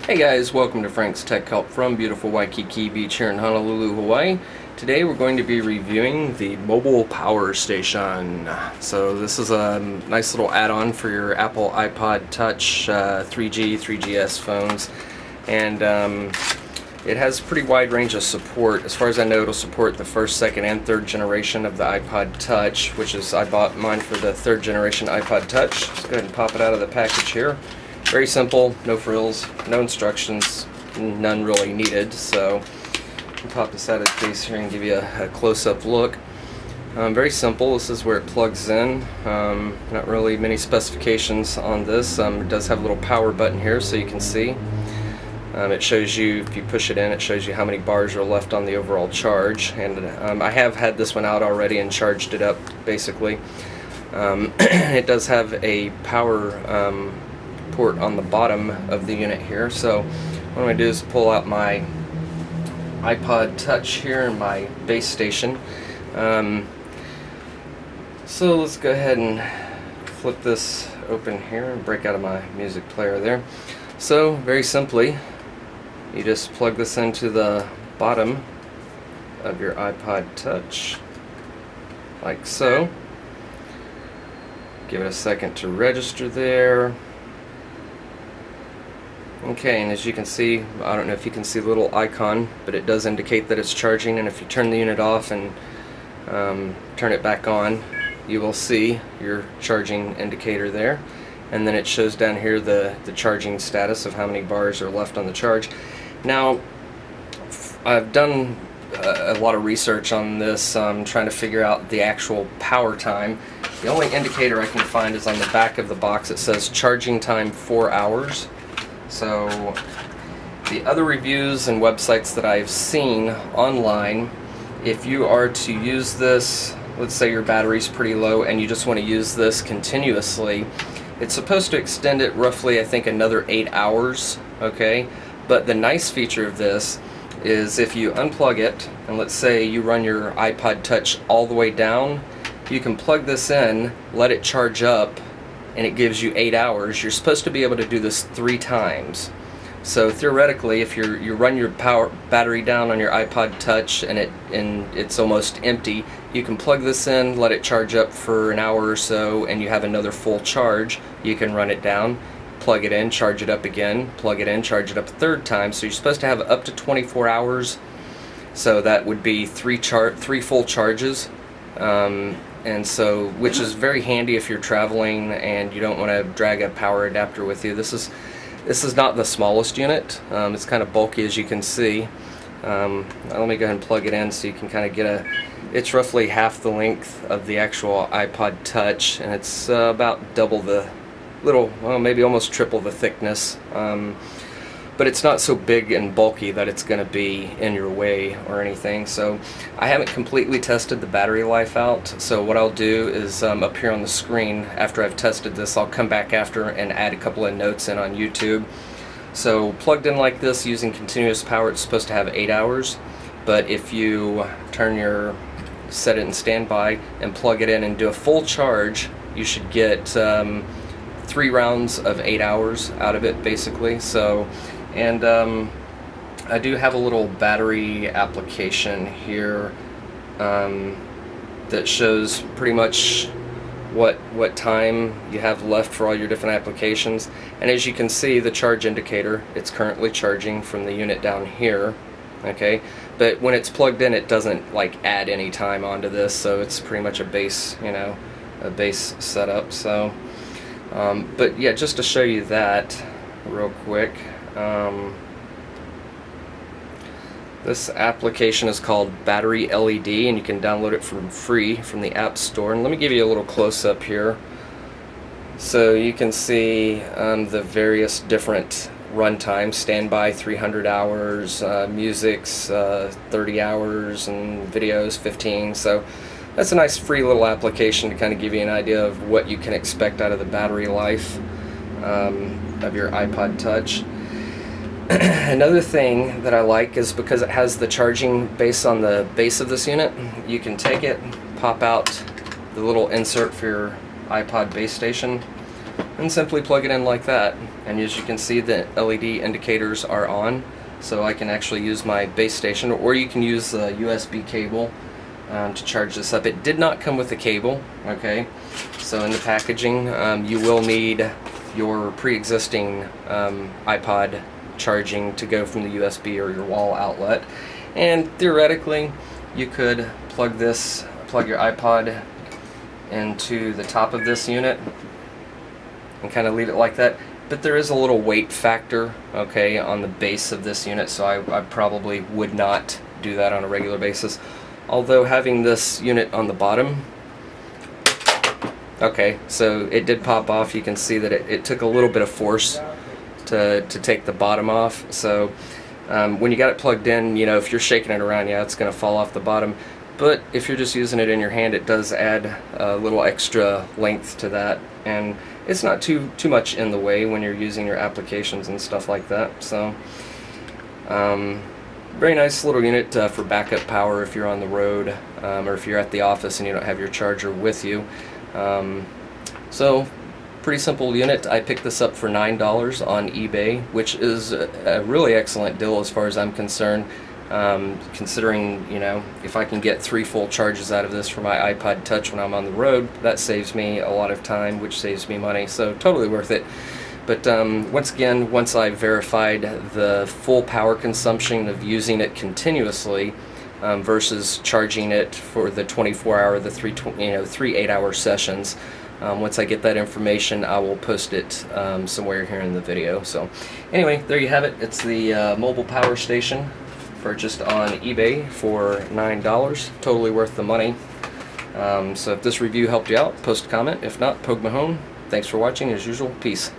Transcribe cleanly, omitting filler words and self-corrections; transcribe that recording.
Hey guys, welcome to Frank's Tech Help from beautiful Waikiki Beach here in Honolulu, Hawaii. Today we're going to be reviewing the mobile power station. So this is a nice little add-on for your Apple iPod Touch 3G, 3GS phones, and it has a pretty wide range of support. As far as I know, it'll support the first, second, and third generation of the iPod Touch, which is, I bought mine for the third generation iPod Touch. Let's go ahead and pop it out of the package here. Very simple, no frills, no instructions, none really needed. So I'll pop this out of the case here and give you a close-up look. Very simple. This is where it plugs in. Not really many specifications on this. It does have a little power button here so you can see. It shows you, if you push it in, it shows you how many bars are left on the overall charge. And I have had this one out already and charged it up basically. It does have a power port on the bottom of the unit here. So what I'm going to do is pull out my iPod Touch here and my base station. So let's go ahead and flip this open here and break out of my music player there. So very simply, you just plug this into the bottom of your iPod Touch like so. Give it a second to register there. Okay, and as you can see, I don't know if you can see the little icon, but it does indicate that it's charging, and if you turn the unit off and turn it back on, you will see your charging indicator there. And then it shows down here the charging status of how many bars are left on the charge. Now, I've done a lot of research on this, trying to figure out the actual power time. The only indicator I can find is on the back of the box. It says charging time 4 hours. So the other reviews and websites that I've seen online, if you are to use this, let's say your battery's pretty low and you just want to use this continuously, it's supposed to extend it roughly, I think, another 8 hours, okay? But the nice feature of this is if you unplug it, and let's say you run your iPod Touch all the way down, you can plug this in, let it charge up, and it gives you 8 hours. You're supposed to be able to do this 3 times. So theoretically, if you run your battery down on your iPod Touch and it's almost empty, you can plug this in, let it charge up for an hour or so, and you have another full charge. You can run it down, plug it in, charge it up again, plug it in, charge it up a third time. So you're supposed to have up to 24 hours. So that would be 3 full charges. And so, which is very handy if you're traveling and you don't want to drag a power adapter with you. This is not the smallest unit. It's kind of bulky, as you can see. Let me go ahead and plug it in so you can kind of get it's roughly half the length of the actual iPod Touch, and it's about double the well, maybe almost triple the thickness. But it's not so big and bulky that it's going to be in your way or anything. So I haven't completely tested the battery life out, so what I'll do is up here on the screen, after I've tested this, I'll come back after and add a couple of notes in on YouTube. So plugged in like this using continuous power, it's supposed to have 8 hours, but if you set it in standby and plug it in and do a full charge, you should get 3 rounds of 8 hours out of it basically. So, and I do have a little battery application here that shows pretty much what time you have left for all your different applications. And as you can see, the charge indicator, it's currently charging from the unit down here, okay? But when it's plugged in, it doesn't like add any time onto this, so it's pretty much a base, a base setup. So but yeah, just to show you that real quick, this application is called Battery LED, and you can download it for free from the App Store. And let me give you a little close-up here so you can see the various different runtimes. Standby 300 hours, music's 30 hours, and videos 15. So that's a nice free little application to kind of give you an idea of what you can expect out of the battery life of your iPod Touch. Another thing that I like is because it has the charging base on the base of this unit, you can take it, pop out the little insert for your iPod base station, and simply plug it in like that. And as you can see, the LED indicators are on, so I can actually use my base station, or you can use the USB cable to charge this up. It did not come with a cable, okay? So in the packaging, you will need your pre-existing iPod charging to go from the USB or your wall outlet. And theoretically, you could plug your iPod into the top of this unit and kind of leave it like that. But there is a little weight factor, okay, on the base of this unit, so I probably would not do that on a regular basis. Although having this unit on the bottom, okay, so it did pop off. You can see that it took a little bit of force to take the bottom off. So when you got it plugged in, you know, if you're shaking it around, yeah, it's going to fall off the bottom. But if you're just using it in your hand, it does add a little extra length to that, and it's not too much in the way when you're using your applications and stuff like that. So very nice little unit for backup power if you're on the road, or if you're at the office and you don't have your charger with you. So pretty simple unit. I picked this up for $9 on eBay, which is a really excellent deal as far as I'm concerned. Considering, you know, if I can get 3 full charges out of this for my iPod Touch when I'm on the road, that saves me a lot of time, which saves me money, so totally worth it. But once again, once I verified the full power consumption of using it continuously versus charging it for the 24-hour, the 3 8-hour sessions, once I get that information, I will post it somewhere here in the video. So anyway, there you have it. It's the mobile power station, purchased on eBay for $9. Totally worth the money. So if this review helped you out, post a comment. If not, poke me home. Thanks for watching. As usual, peace.